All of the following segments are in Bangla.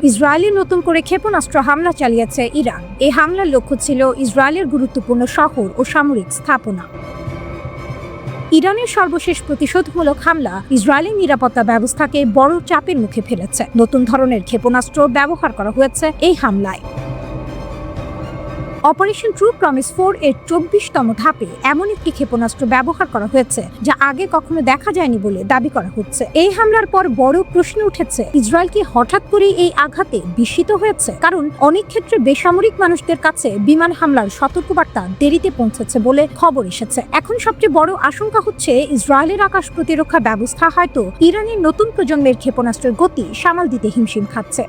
ইসরায়েলে নতুন করে ক্ষেপণাস্ত্র হামলা চালিয়েছে ইরান। এই হামলার লক্ষ্য ছিল ইসরায়েলের গুরুত্বপূর্ণ শহর ও সামরিক স্থাপনা। ইরানের সর্বশেষ প্রতিশোধমূলক হামলা ইসরায়েলের নিরাপত্তা ব্যবস্থাকে বড় চাপের মুখে ফেলেছে। নতুন ধরনের ক্ষেপণাস্ত্র ব্যবহার করা হয়েছে এই হামলায়। অপারেশন ট্রু প্রমিস 4 এর 24তম ধাপে এমন একটি ক্ষেপণাস্ত্র ব্যবহার করা হয়েছে যা আগে কখনো দেখা যায়নি বলে দাবি করা হচ্ছে। এই হামলার পর বড় প্রশ্ন উঠেছে, ইসরায়েল কি হঠাৎ করেই এই আঘাতে বিস্মিত হয়েছে? কারণ অনেক ক্ষেত্রে বেসামরিক মানুষদের কাছে বিমান হামলার সতর্কবার্তা দেরিতে পৌঁছেছে বলে খবর এসেছে। এখন সবচেয়ে বড় আশঙ্কা হচ্ছে ইসরায়েলের আকাশ প্রতিরক্ষা ব্যবস্থা হয়তো ইরানের নতুন প্রজন্মের ক্ষেপণাস্ত্রের গতি সামাল দিতে হিমশিম খাচ্ছে।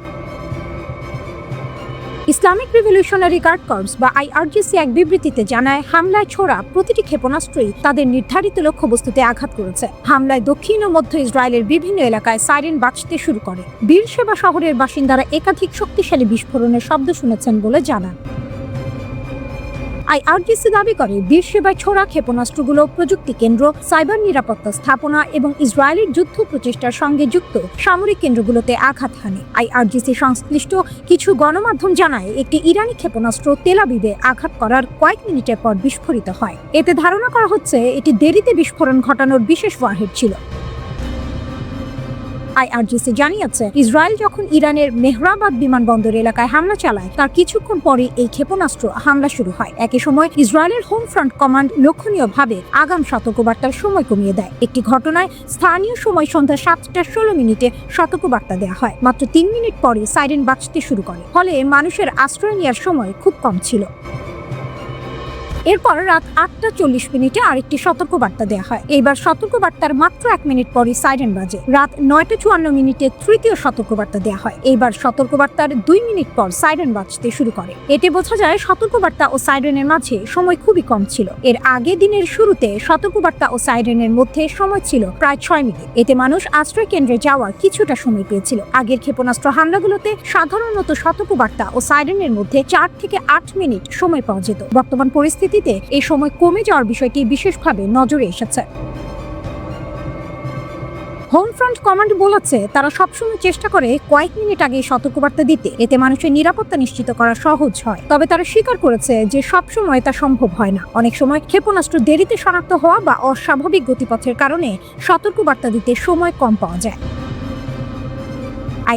ইসলামিক রিভলিউশনারি গার্ড কর্পস বা IRGC এক বিবৃতিতে জানায়, হামলায় ছোড়া প্রতিটি ক্ষেপণাস্ত্রই তাদের নির্ধারিত লক্ষ্যবস্তুতে আঘাত করেছে। হামলায় দক্ষিণ ও মধ্য ইসরায়েলের বিভিন্ন এলাকায় সাইরেন বাজতে শুরু করে। বীরশেবা শহরের বাসিন্দারা একাধিক শক্তিশালী বিস্ফোরণের শব্দ শুনেছেন বলে জানান। IRGC দাবি করে বীরশেবায় ছোড়া ক্ষেপণাস্ত্রগুলো প্রযুক্তি কেন্দ্র, সাইবার নিরাপত্তা স্থাপনা এবং ইসরায়েলের যুদ্ধ প্রচেষ্টার সঙ্গে যুক্ত সামরিক কেন্দ্রগুলোতে আঘাত হানে। IRGC সংশ্লিষ্ট কিছু গণমাধ্যম জানায়, একটি ইরানি ক্ষেপণাস্ত্র তেল আবিবে আঘাত করার কয়েক মিনিটের পর বিস্ফোরিত হয়। এতে ধারণা করা হচ্ছে এটি দেরিতে বিস্ফোরণ ঘটানোর বিশেষ ওয়ারহেড ছিল। IRGC জানিয়েছে, ইসরায়েল যখন ইরানের মেহরাবাদ বিমানবন্দর এলাকায় হামলা চালায় তার কিছুক্ষণ পরে এই ক্ষেপণাস্ত্র হামলা শুরু হয়। একই সময় ইসরায়েলের হোম ফ্রন্ট কমান্ড লক্ষণীয়ভাবে আগাম সতর্কবার্তার সময় কমিয়ে দেয়। একটি ঘটনায় স্থানীয় সময় সন্ধ্যা 7:16 সতর্কবার্তা দেওয়া হয়। মাত্র 3 মিনিট পরে সাইরেন বাজতে শুরু করে, ফলে মানুষের আশ্রয় নেওয়ার সময় খুব কম ছিল। এরপর রাত 8:40 আরেকটি সতর্কবার্তা দেওয়া হয়। এইবার সতর্কবার্তার মাত্র 1 মিনিট পরই সাইরেন বাজে। রাত 9:54 তৃতীয় সতর্কবার্তা দেওয়া হয়। এইবার সতর্কবার্তার 2 মিনিট পর সাইরেন বাজতে শুরু করে। এতে বোঝা যায় সতর্কবার্তা ও সাইরেনের মাঝে সময় খুবই কম ছিল। এর আগে দিনের শুরুতে সতর্কবার্তা ও সাইরেনের মধ্যে সময় ছিল প্রায় 6 মিনিট। এতে মানুষ আশ্রয় কেন্দ্রে যাওয়ার কিছুটা সময় পেয়েছিল। আগের ক্ষেপণাস্ত্র হামলাগুলোতে সাধারণত সতর্কবার্তা ও সাইরেনের মধ্যে 4 থেকে 8 মিনিট সময় পাওয়া যেত। বর্তমান পরিস্থিতি এই সময় কমে যাওয়ার বিষয়টি বিশেষভাবে নজরে এসেছে। হোম ফ্রন্ট কমান্ড বলেছে, তারা সবসময় চেষ্টা করে কয়েক মিনিট আগে সতর্কবার্তা দিতে, এতে মানুষের নিরাপত্তা নিশ্চিত করা সহজ হয়। তবে তারা স্বীকার করেছে যে সবসময় তা সম্ভব হয় না। অনেক সময় ক্ষেপণাস্ত্র দেরিতে শনাক্ত হওয়া বা অস্বাভাবিক গতিপথের কারণে সতর্কবার্তা দিতে সময় কম পাওয়া যায়।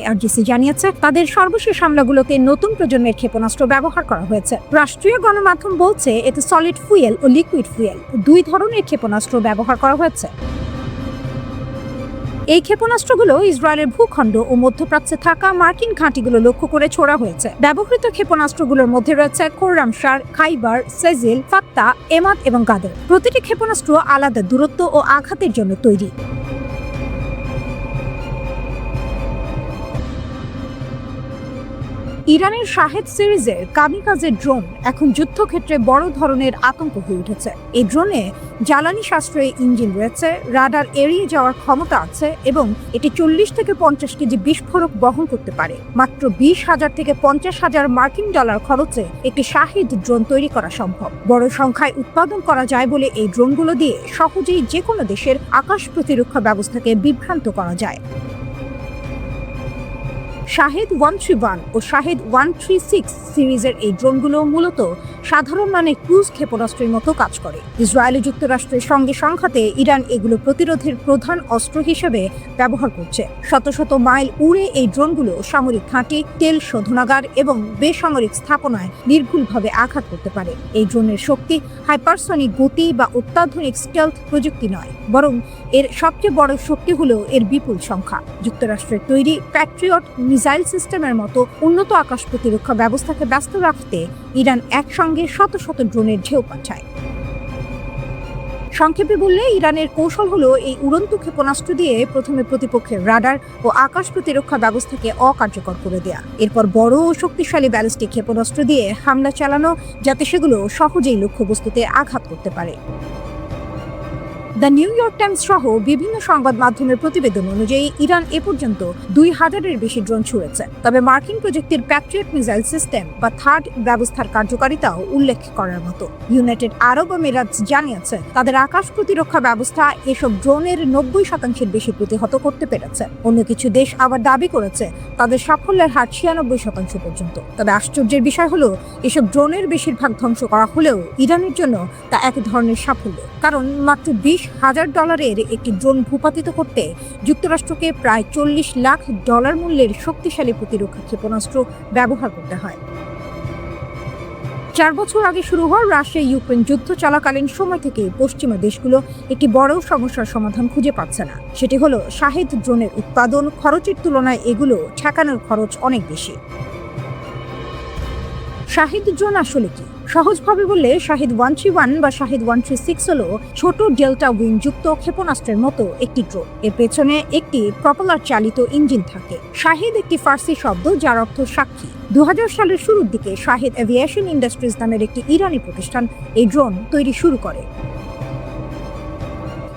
IRGC জানিয়েছে, তাদের সর্বশেষ হামলাগুলোতে নতুন প্রজন্মের ক্ষেপণাস্ত্র ব্যবহার করা হয়েছে। রাষ্ট্রীয় গণমাধ্যম বলছে, এতে সলিড ফুয়েল ও লিকুইড ফুয়েল 2 ধরনের ক্ষেপণাস্ত্র ব্যবহার করা হয়েছে। এই ক্ষেপণাস্ত্রগুলো ইসরায়েলের ভূখণ্ড ও মধ্যপ্রাচ্যে থাকা মার্কিন ঘাঁটিগুলো লক্ষ্য করে ছোড়া হয়েছে। ব্যবহৃত ক্ষেপণাস্ত্রগুলোর মধ্যে রয়েছে খোররামশার, খাইবার, সেজিল, ফাত্তা, এমাদ এবং গাদের। প্রতিটি ক্ষেপণাস্ত্র আলাদা দূরত্ব ও আঘাতের জন্য তৈরি। ইরানের শাহেদ সিরিজের কামিকাজে ড্রোন এখন যুদ্ধক্ষেত্রে বড় ধরনের আতঙ্ক হয়ে উঠেছে। এই ড্রোনে জ্বালানি সাশ্রয়ী ইঞ্জিন রয়েছে, রাডার এড়িয়ে যাওয়ার ক্ষমতা আছে এবং এটি 40 থেকে 50 কেজি বিস্ফোরক বহন করতে পারে। মাত্র 20,000 থেকে 50,000 মার্কিন ডলার খরচে একটি শাহেদ ড্রোন তৈরি করা সম্ভব। বড় সংখ্যায় উৎপাদন করা যায় বলে এই ড্রোনগুলো দিয়ে সহজেই যে কোনো দেশের আকাশ প্রতিরক্ষা ব্যবস্থাকে বিভ্রান্ত করা যায়। শাহেদ 131 ও শাহেদ 136 সিরিজের এই ড্রোনগুলো মূলত সাধারণ মানের ক্রুজ ক্ষেপণাস্ত্রের মতো কাজ করে। ইসরায়েল ও যুক্তরাষ্ট্রের সঙ্গে সংঘাতে ইরান এগুলো প্রতিরোধের প্রধান অস্ত্র হিসেবে ব্যবহার করছে। শত শত মাইল উড়ে এই ড্রোনগুলো সামরিক ঘাঁটি, তেল শোধনাগার এবং বেসামরিক স্থাপনায় নির্ভুলভাবে আঘাত করতে পারে। এই ড্রোনের শক্তি হাইপারসনিক গতি বা অত্যাধুনিক স্টেলথ প্রযুক্তি নয়, বরং এর সবচেয়ে বড় শক্তি হলো এর বিপুল সংখ্যা। যুক্তরাষ্ট্রের তৈরি প্যাট্রিয়ট মিসাইল সিস্টেমের মতো উন্নত আকাশ প্রতিরক্ষা ব্যবস্থাকে ব্যস্ত রাখতে ইরান একসঙ্গে শত শত ড্রোনের ঢেউ পাঠায়। সংক্ষেপে বললে, ইরানের কৌশল হলো এই উড়ন্ত ক্ষেপণাস্ত্র দিয়ে প্রথমে প্রতিপক্ষের রাডার ও আকাশ প্রতিরক্ষা ব্যবস্থাকে অকার্যকর করে দেয়া, এরপর বড় ও শক্তিশালী ব্যালিস্টিক ক্ষেপণাস্ত্র দিয়ে হামলা চালানো, যাতে সেগুলো সহজেই লক্ষ্যবস্তুতে আঘাত করতে পারে। দ্য নিউ ইয়র্ক টাইমস সহ বিভিন্ন সংবাদ মাধ্যমের প্রতিবেদন অনুযায়ী ইরান এ পর্যন্ত 2000-এর বেশি ড্রোন ছুড়েছে। তবে মার্কিন প্রযুক্তির প্যাট্রিয়ট মিসাইল সিস্টেম বা থার্ড ব্যবস্থার কার্যকারিতাও উল্লেখ করার মতো। ইউনাইটেড আরব আমিরাত জানিয়েছে তাদের আকাশ প্রতিরক্ষা ব্যবস্থা এসব ড্রোনের 90% বেশি প্রতিহত করতে পেরেছে। অন্য কিছু দেশ আবার দাবি করেছে তাদের সাফল্যের হার 96% পর্যন্ত। তবে আশ্চর্যের বিষয় হলো এসব ড্রোনের বেশিরভাগ ধ্বংস করা হলেও ইরানের জন্য তা এক ধরনের সাফল্য, কারণ মাত্র $20,000 একটি ড্রোন ভূপাতিত করতে যুক্তরাষ্ট্রকে প্রায় $40 লাখ মূল্যের শক্তিশালী প্রতিরক্ষা ক্ষেপণাস্ত্র ব্যবহার করতে হয়। 4 বছর আগে শুরু হওয়া রাশিয়া ইউক্রেন যুদ্ধ চলাকালীন সময় থেকে পশ্চিমা দেশগুলো একটি বড় সমস্যার সমাধান খুঁজে পাচ্ছে না। সেটি হলো শাহেদ ড্রোনের উৎপাদন খরচের তুলনায় এগুলো ঠেকানোর খরচ অনেক বেশি। শাহেদ ড্রোন আসলে কি? সহজভাবে বললে শাহেদ 131 বা শাহেদ 136 হলো ছোট ডেল্টা উইং যুক্ত ক্ষেপণাস্ত্রের মতো একটি ড্রোন। এর পেছনে একটি প্রপেলার চালিত ইঞ্জিন থাকে। শাহেদ একটি ফার্সি শব্দ যার অর্থ সাক্ষী। 2000 সালের শুরুর দিকে শাহেদ এভিয়েশন ইন্ডাস্ট্রিজ নামের একটি ইরানি প্রতিষ্ঠান এই ড্রোন তৈরি শুরু করে।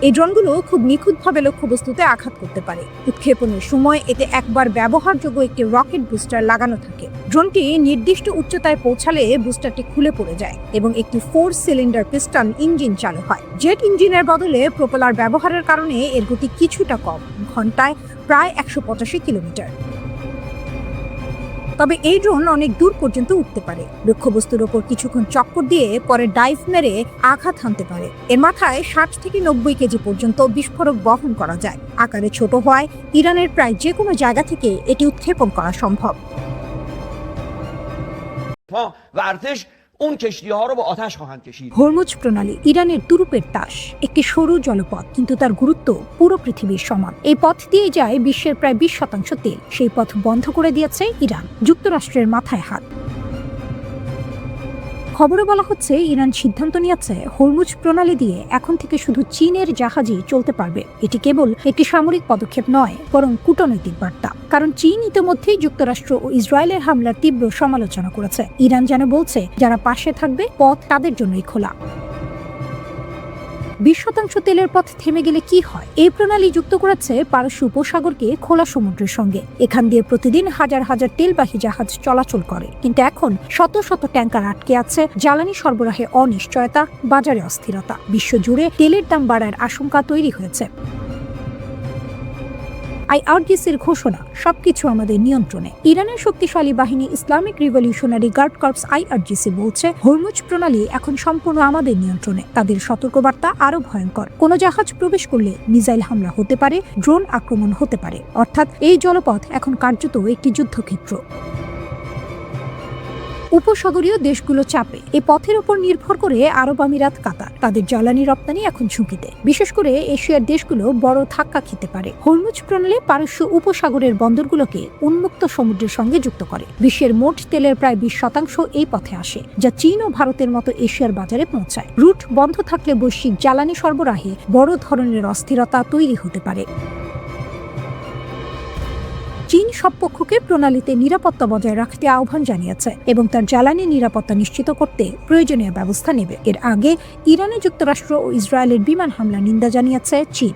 এই ড্রোনগুলো খুব নিখুঁতভাবে লক্ষ্যবস্তুতে আঘাত করতে পারে। উৎক্ষেপণের সময় এতে একবার ব্যবহারযোগ্য একটি রকেট বুস্টার লাগানো থাকে। ড্রোনটি নির্দিষ্ট উচ্চতায় পৌঁছালে বুস্টারটি খুলে পড়ে যায় এবং একটি 4 সিলিন্ডার পিস্টন ইঞ্জিন চালু হয়। জেট ইঞ্জিনের বদলে প্রোপেলার ব্যবহারের কারণে এর গতি কিছুটা কম, ঘন্টায় প্রায় 185 কিলোমিটার। তবে এই ড্রোন অনেক দূর পর্যন্ত উঠতে পারে। লক্ষ্যবস্তুর ওপর কিছুক্ষণ চক্কর দিয়ে পরে ডাইভ মেরে আঘাত হানতে পারে। এর মাথায় 60 থেকে 90 কেজি পর্যন্ত বিস্ফোরক বহন করা যায়। আকারে ছোট হওয়ায় ইরানের প্রায় যে কোনো জায়গা থেকে এটি উৎক্ষেপণ করা সম্ভব। হরমুজ প্রণালী ইরানের তুরুপের তাস, একটি সরু জলপথ, কিন্তু তার গুরুত্ব পুরো পৃথিবীর সমান। এই পথ দিয়ে যায় বিশ্বের প্রায় 20% তেল। সেই পথ বন্ধ করে দিয়েছে ইরান, যুক্তরাষ্ট্রের মাথায় হাত। খবরে বলা হচ্ছে ইরান সিদ্ধান্ত নিয়েছে হরমুজ প্রণালী দিয়ে এখন থেকে শুধু চীনের জাহাজই চলতে পারবে। এটি কেবল একটি সামরিক পদক্ষেপ নয়, বরং কূটনৈতিক বার্তা। কারণ চীন ইতিমধ্যেই যুক্তরাষ্ট্র ও ইসরায়েলের হামলার তীব্র সমালোচনা করেছে। ইরান যেন বলছে যারা পাশে থাকবে পথ তাদের জন্যই খোলা। 20% তেলের পথ থেমে গেলে কি হয়? এই প্রণালী যুক্ত করেছে পারস্য উপসাগরকে খোলা সমুদ্রের সঙ্গে। এখান দিয়ে প্রতিদিন হাজার হাজার তেলবাহী জাহাজ চলাচল করে। কিন্তু এখন শত শত ট্যাঙ্কার আটকে আছে। জ্বালানি সরবরাহে অনিশ্চয়তা, বাজারে অস্থিরতা, বিশ্বজুড়ে তেলের দাম বাড়ার আশঙ্কা তৈরি হয়েছে। আইআরজিসির ঘোষণা, সবকিছু আমাদের নিয়ন্ত্রণে। ইরানের শক্তিশালী বাহিনী Islamic revolutionary guard corps IRGC বলছে হরমুজ প্রণালী এখন সম্পূর্ণ আমাদের নিয়ন্ত্রণে। তাদের সতর্কবার্তা আরো ভয়ঙ্কর। কোনো জাহাজ প্রবেশ করলে মিসাইল হামলা হতে পারে, ড্রোন আক্রমণ হতে পারে। অর্থাৎ এই জলপথ এখন কার্যত একটি যুদ্ধক্ষেত্র। উপসাগরীয় দেশগুলো চাপে। এই পথের উপর নির্ভর করে আরব আমিরাত, কাতার। তাদের জ্বালানি রপ্তানি এখন ঝুঁকিতে। বিশেষ করে এশিয়ার দেশগুলো বড় ধাক্কা খেতে পারে। হরমুজ প্রণালী পারস্য উপসাগরের বন্দরগুলোকে উন্মুক্ত সমুদ্রের সঙ্গে যুক্ত করে। বিশ্বের মোট তেলের প্রায় 20% এই পথে আসে, যা চীন ও ভারতের মতো এশিয়ার বাজারে পৌঁছায়। রুট বন্ধ থাকলে বৈশ্বিক জ্বালানি সরবরাহে বড় ধরনের অস্থিরতা তৈরি হতে পারে। চীন সব পক্ষকে প্রণালীতে নিরাপত্তা বজায় রাখতে আহ্বান জানিয়েছে এবং তার জ্বালানি নিরাপত্তা নিশ্চিত করতে প্রয়োজনীয় ব্যবস্থা নেবে। এর আগে ইরানে যুক্তরাষ্ট্র ও ইসরায়েলের বিমান হামলার নিন্দা জানিয়েছে চীন।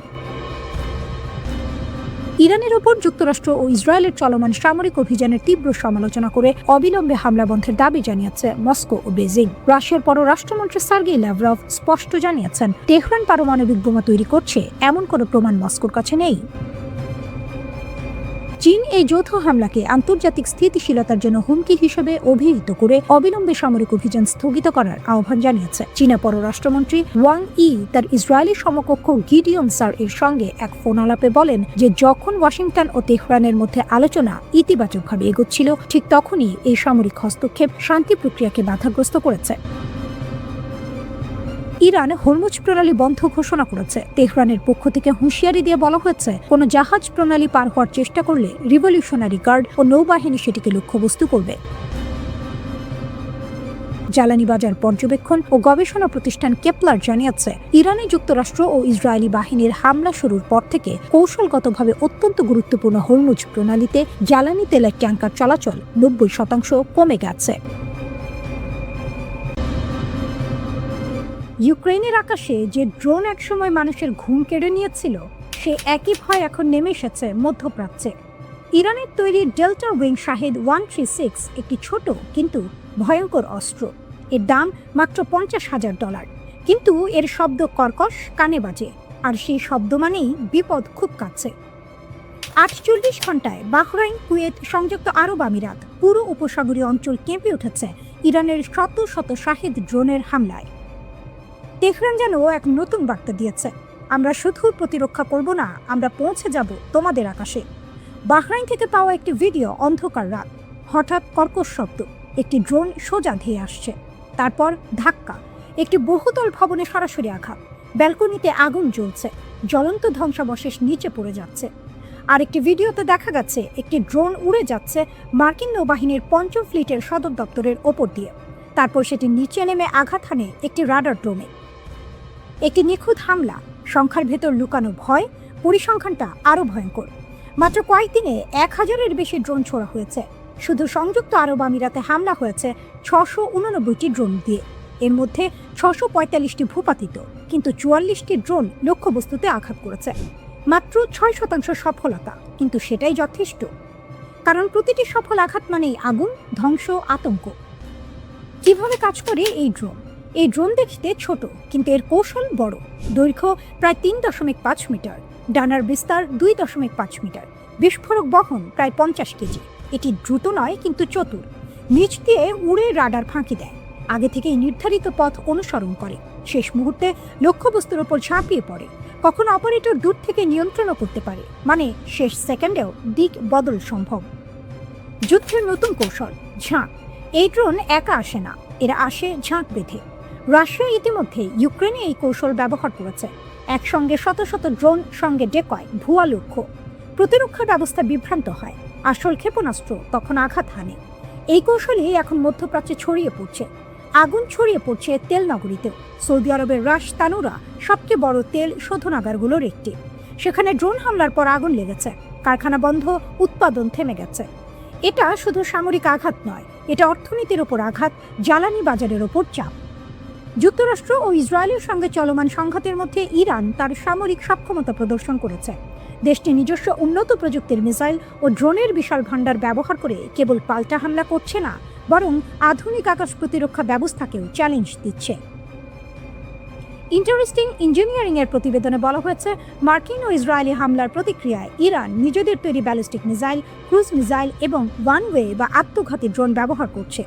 ইরানের ওপর যুক্তরাষ্ট্র ও ইসরায়েলের চলমান সামরিক অভিযানের তীব্র সমালোচনা করে অবিলম্বে হামলা বন্ধের দাবি জানিয়েছে মস্কো ও বেজিং। রাশিয়ার পররাষ্ট্রমন্ত্রী সার্গেই ল্যাভরভ স্পষ্ট জানিয়েছেন, তেহরান পারমাণবিক বোমা তৈরি করছে এমন কোনো প্রমাণ মস্কোর কাছে নেই। চীন এই যৌথ হামলাকে আন্তর্জাতিক স্থিতিশীলতার জন্য হুমকি হিসেবে অভিহিত করে অবিলম্বে সামরিক অভিযান স্থগিত করার আহ্বান জানিয়েছে। চীনা পররাষ্ট্রমন্ত্রী ওয়াং ই তার ইসরায়েলি সমকক্ষ গিডিয়ন সার এর সঙ্গে এক ফোন আলাপে বলেন যে যখন ওয়াশিংটন ও তেহরানের মধ্যে আলোচনা ইতিবাচকভাবে এগোচ্ছিল, ঠিক তখনই এই সামরিক হস্তক্ষেপ শান্তি প্রক্রিয়াকে বাধাগ্রস্ত করেছে। ইরান হরমুজ প্রণালী বন্ধ ঘোষণা করেছে। তেহরানের পক্ষ থেকে হুঁশিয়ারি দিয়ে বলা হয়েছে, কোনো জাহাজ প্রণালী পার হওয়ার চেষ্টা করলে রিভলিউশনারি গার্ড ও নৌবাহিনী সেটিকে লক্ষ্যবস্তু করবে। জ্বালানি বাজার পর্যবেক্ষণ ও গবেষণা প্রতিষ্ঠান কেপলার জানিয়েছে, ইরানে যুক্তরাষ্ট্র ও ইসরায়েলি বাহিনীর হামলা শুরুর পর থেকে কৌশলগতভাবে অত্যন্ত গুরুত্বপূর্ণ হরমুজ প্রণালীতে জ্বালানি তেলের ট্যাঙ্কার চলাচল 90% কমে গেছে। ইউক্রেনের আকাশে যে ড্রোন একসময় মানুষের ঘুম কেড়ে নিয়েছিল, সে একই ভয় এখন নেমে এসেছে মধ্যপ্রাচ্যে। ইরানের তৈরি ডেল্টা উইং শাহেদ 136 একটি ছোট কিন্তু ভয়ঙ্কর অস্ত্র। এর দাম মাত্র $50,000, কিন্তু এর শব্দ কর্কশ কানে বাজে, আর সেই শব্দ মানেই বিপদ খুব কাছে। 48 ঘন্টায় বাহরাইন, কুয়েত, সংযুক্ত আরব আমিরাত, পুরো উপসাগরীয় অঞ্চল কেঁপে উঠেছে ইরানের শত শত শাহেদ ড্রোনের হামলায়। তেহরান যেন এক নতুন বার্তা দিয়েছে, আমরা শুধু প্রতিরক্ষা করব না, আমরা পৌঁছে যাব তোমাদের আকাশে। বাহরাইন থেকে পাওয়া একটি ভিডিও, অন্ধকার রাত, হঠাৎ কর্কশ শব্দ, একটি ড্রোন সোজা ধেয়ে আসছে, তারপর ধাক্কা, একটি বহুতল ভবনে সরাসরি আঘাত, ব্যালকনিতে আগুন জ্বলছে, জ্বলন্ত ধ্বংসাবশেষ নিচে পড়ে যাচ্ছে। আর একটি ভিডিওতে দেখা গেছে একটি ড্রোন উড়ে যাচ্ছে মার্কিন নৌবাহিনীর 5ম ফ্লিটের সদর দপ্তরের ওপর দিয়ে, তারপর সেটি নিচে নেমে আঘাত হানে একটি রাডার ড্রোনে। একটি নিখুঁত হামলা, সংখ্যার ভেতর লুকানো ভয়, পরিসংখ্যানটা আরও ভয়ঙ্কর। মাত্র কয়েকদিনে 1000-এর বেশি ড্রোন ছোড়া হয়েছে। শুধু সংযুক্ত আরব আমিরাতে হামলা হয়েছে 689টি ড্রোন দিয়ে, এর মধ্যে 645টি ভূপাতিত, কিন্তু 44টি ড্রোন লক্ষ্যবস্তুতে আঘাত করেছে। মাত্র 6% সফলতা, কিন্তু সেটাই যথেষ্ট, কারণ প্রতিটি সফল আঘাত মানেই আগুন, ধ্বংস, আতঙ্ক। কিভাবে কাজ করে এই ড্রোন? এই ড্রোন দেখতে ছোট, কিন্তু এর কৌশল বড়। দৈর্ঘ্য প্রায় 3.5 মিটার, ডানার বিস্তার 2.5 মিটার, বিস্ফোরক বহন প্রায় 50 কেজি। এটি দ্রুত নয়, কিন্তু চতুর। নিচ দিয়ে উড়ে রাডার ফাঁকি দেয়, আগে থেকেই নির্ধারিত পথ অনুসরণ করে, শেষ মুহূর্তে লক্ষ্যবস্তুর ওপর ঝাঁপিয়ে পড়ে। কখনো অপারেটর দূর থেকে নিয়ন্ত্রণও করতে পারে, মানে শেষ সেকেন্ডেও দিক বদল সম্ভব। যুদ্ধের নতুন কৌশল, ঝাঁক। এই ড্রোন একা আসে না, এরা আসে ঝাঁক বেঁধে। রাশিয়া ইতিমধ্যে ইউক্রেনে এই কৌশল ব্যবহার করেছে। একসঙ্গে শত শত ড্রোন, সঙ্গে ডেকয়, ভুয়া লক্ষ্য। প্রতিরক্ষা ব্যবস্থা বিভ্রান্ত হয়, আসল ক্ষেপণাস্ত্র তখন আঘাত হানে। এই কৌশলই এখন মধ্যপ্রাচ্যে ছড়িয়ে পড়ছে। আগুন ছড়িয়ে পড়ছে তেল নগরীতেও। সৌদি আরবের রাশ তানুরা সবচেয়ে বড় তেল শোধনাগারগুলোর একটি। সেখানে ড্রোন হামলার পর আগুন লেগেছে, কারখানা বন্ধ, উৎপাদন থেমে গেছে। এটা শুধু সামরিক আঘাত নয়, এটা অর্থনীতির ওপর আঘাত, জ্বালানি বাজারের ওপর চাপ। যুক্তরাষ্ট্র ও ইসরায়েলের সঙ্গে চলমান সংঘাতের মধ্যে ইরান তার সামরিক সক্ষমতা প্রদর্শন করেছে। দেশটি নিজস্ব উন্নত প্রযুক্তির মিসাইল ও ড্রোনের বিশাল ভাণ্ডার ব্যবহার করে কেবল পাল্টা হামলা করছে না, বরং আধুনিক আকাশ প্রতিরক্ষা ব্যবস্থাকেও চ্যালেঞ্জ দিচ্ছে। ইন্টারেস্টিং ইঞ্জিনিয়ারিং এর প্রতিবেদনে বলা হয়েছে, মার্কিন ও ইসরায়েলি হামলার প্রতিক্রিয়ায় ইরান নিজেদের তৈরি ব্যালিস্টিক মিসাইল, ক্রুজ মিসাইল এবং ওয়ান ওয়ে বা আত্মঘাতী ড্রোন ব্যবহার করছে।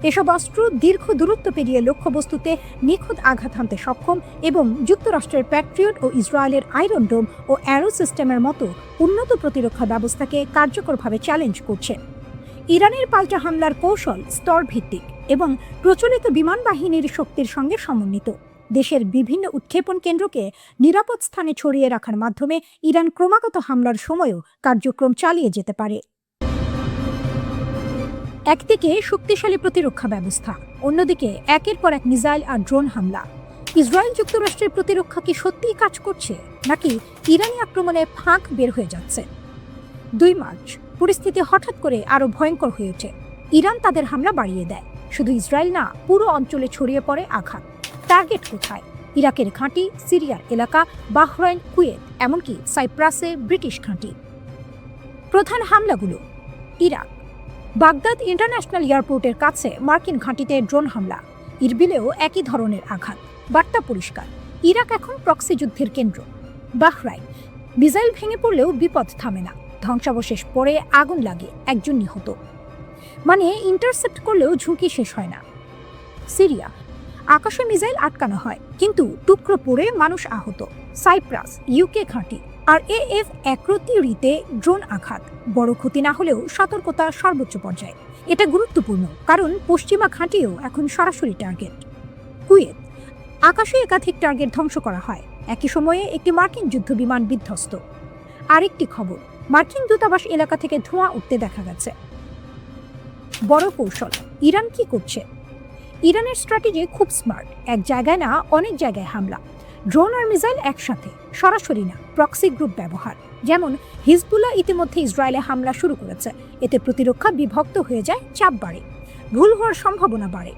এসব অস্ত্র দীর্ঘ দূরত্ব পেরিয়ে লক্ষ্যবস্তুতে নিখুঁত আঘাত হানতে সক্ষম এবং যুক্তরাষ্ট্রের প্যাট্রিয়ট ও ইসরায়েলের আয়রন ডোম ও অ্যারো সিস্টেমের মতো উন্নত প্রতিরক্ষা ব্যবস্থাকে কার্যকরভাবে চ্যালেঞ্জ করছে। ইরানের পাল্টা হামলার কৌশল স্তর ভিত্তিক এবং প্রচলিত বিমান বাহিনীর শক্তির সঙ্গে সমন্বিত। দেশের বিভিন্ন উৎক্ষেপণ কেন্দ্রকে নিরাপদ স্থানে ছড়িয়ে রাখার মাধ্যমে ইরান ক্রমাগত হামলার সময়ও কার্যক্রম চালিয়ে যেতে পারে। একদিকে শক্তিশালী প্রতিরক্ষা ব্যবস্থা, অন্যদিকে একের পর এক মিসাইল আর ড্রোন হামলা। ইসরায়েল যুক্তরাষ্ট্রের প্রতিরক্ষা কি সত্যিই কাজ করছে, নাকি ইরানি আক্রমণে ফাঁক বের হয়ে যাচ্ছে? 2 মার্চ পরিস্থিতি হঠাৎ করে আরো ভয়ঙ্কর হয়ে ওঠে। ইরান তাদের হামলা বাড়িয়ে দেয়। শুধু ইসরায়েল না, পুরো অঞ্চলে ছড়িয়ে পড়ে আঘাত। টার্গেট কোথায়? ইরাকের ঘাঁটি, সিরিয়ার এলাকা, বাহরাইন, কুয়েত, এমনকি সাইপ্রাসে ব্রিটিশ ঘাঁটি। প্রধান হামলাগুলো: ইরাক, বাগদাদ ইন্টারন্যাশনাল এয়ারপোর্টের কাছে মার্কিন ঘাঁটিতে ড্রোন হামলা। ইরবিলেও একই ধরনের আঘাত। বার্তা পরিষ্কার, ইরাক এখন প্রক্সি যুদ্ধের কেন্দ্র। বাহরাইন, মিসাইল ভেঙে পড়লেও বিপদ থামে না, ধ্বংসাবশেষ পড়ে, আগুন লাগে, একজন নিহত, মানে ইন্টারসেপ্ট করলেও ঝুঁকি শেষ হয় না। সিরিয়া, আকাশে মিসাইল আটকানো হয়, কিন্তু টুকরো পড়ে মানুষ আহত। সাইপ্রাস, ইউকে ঘাঁটি আর AF অ্যাক্রোতিরিতে ড্রোন আঘাত। বড় ক্ষতি না হলেও সতর্কতা সর্বোচ্চ পর্যায়ে। এটা গুরুত্বপূর্ণ, কারণ পশ্চিমা ঘাঁটিও এখন সরাসরি টার্গেট। কুয়েত, আকাশে একাধিক টার্গেট ধ্বংস করা হয়, একই সময়ে একটি মার্কিন যুদ্ধবিমান বিধ্বস্ত। আরেকটি খবর, মার্কিন দূতাবাস এলাকা থেকে ধোঁয়া উঠতে দেখা গেছে। বড় কৌশল, ইরান কি করছে? ইরানের স্ট্র্যাটেজি খুব স্মার্ট। এক জায়গায় না, অনেক জায়গায় হামলা। ড্রোন আর মিসাইল একসাথে, সরাসরি না, প্রক্সি গ্রুপ ব্যবহার। যেমন হিজবুল্লাহ ইতিমধ্যে ইসরায়েলে হামলা শুরু করেছে। এতে প্রতিরক্ষা বিভক্ত হয়ে যায়, চাপ বাড়ে, ভুল হওয়ার সম্ভাবনা বাড়ে।